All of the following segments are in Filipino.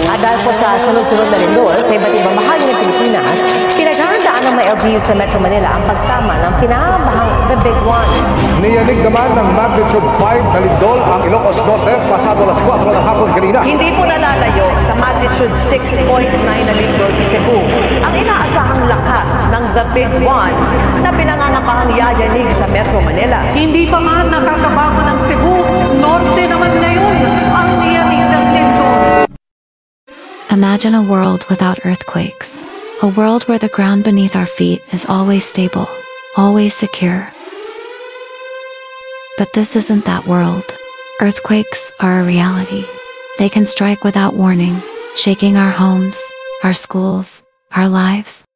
At dahil po sa sunod-sunod na renewal sa iba't ibang bahagi ng Pilipinas, pinaghahandaan ng mga LGU sa Metro Manila ang pagtama ng kinakabahang The Big One. Niyanig naman ng magnitude 5 na lindol ang Ilocos Norte pasado alas 4 ng hapon kanina. Hindi po nalalayo sa magnitude 6.9 na lindol sa Cebu ang inaasahang lakas ng The Big One na pinangangakahang yayanig sa Metro Manila. Hindi pa nga nakakabago ng Cebu, Norte naman ngayon ang yanig ng lindol. Imagine a world without earthquakes. A world where the ground beneath our feet is always stable, always secure. But this isn't that world. Earthquakes are a reality. They can strike without warning, shaking our homes, our schools, our lives.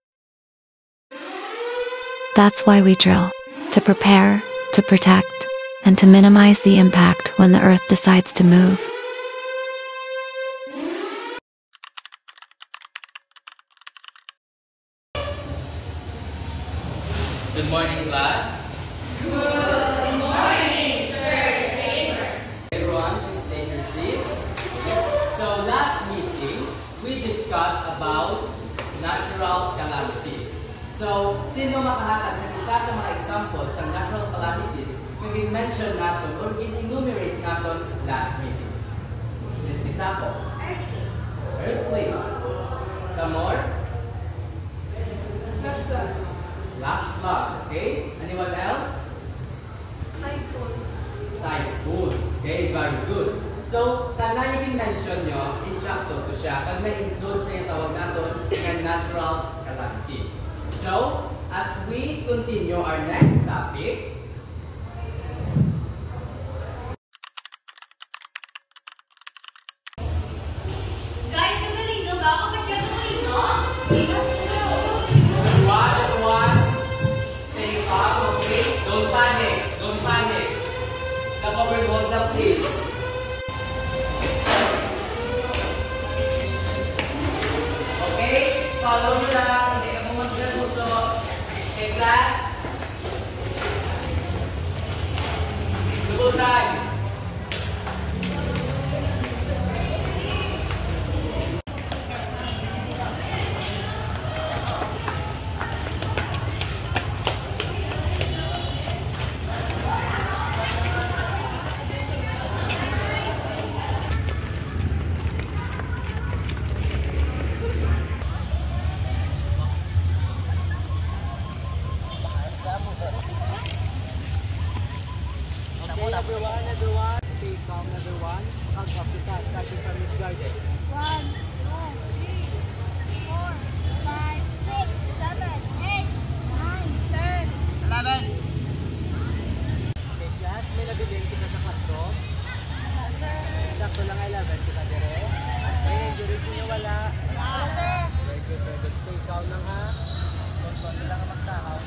That's why we drill, to prepare, to protect, and to minimize the impact when the earth decides to move. Good morning, class. Good morning, Sir Kramer. Everyone, please take your seat. So last meeting, we discussed about natural calamities. So, sino makahatag sa isa sa mga examples sa natural calamities na gin-mention natin or gin-enumerate natin last meeting? This isa po. Earthquake. Some more? Flash flood, okay? Anyone else? Typhoon. Typhoon. Okay, very good. So, kanay yung mention nyo, insakto to siya. Pag na-include siya yung tawag natin ng natural calamities. So, as we continue our next topic, Guys, gagaling no ba? Kapag siya gagaling no? Everyone, stay calm, okay? Don't panic. Don't panic. The cover hold up, please. Okay? Follow nyo lang. Hindi ka pumunta sa puso. Okay, class? Double time. Everyone, stay calm, everyone. Count up the task, starting from Miss Garden. 1, 2, 3, 4, 5, 6, 7, 8, 9, 10. 11. Okay, class, may nabiling kita sa classroom. Sakto lang 11 kita dire. Okay, duration nyo wala. Very good, very good. Stay calm lang ha. Control lang ang magtakaw.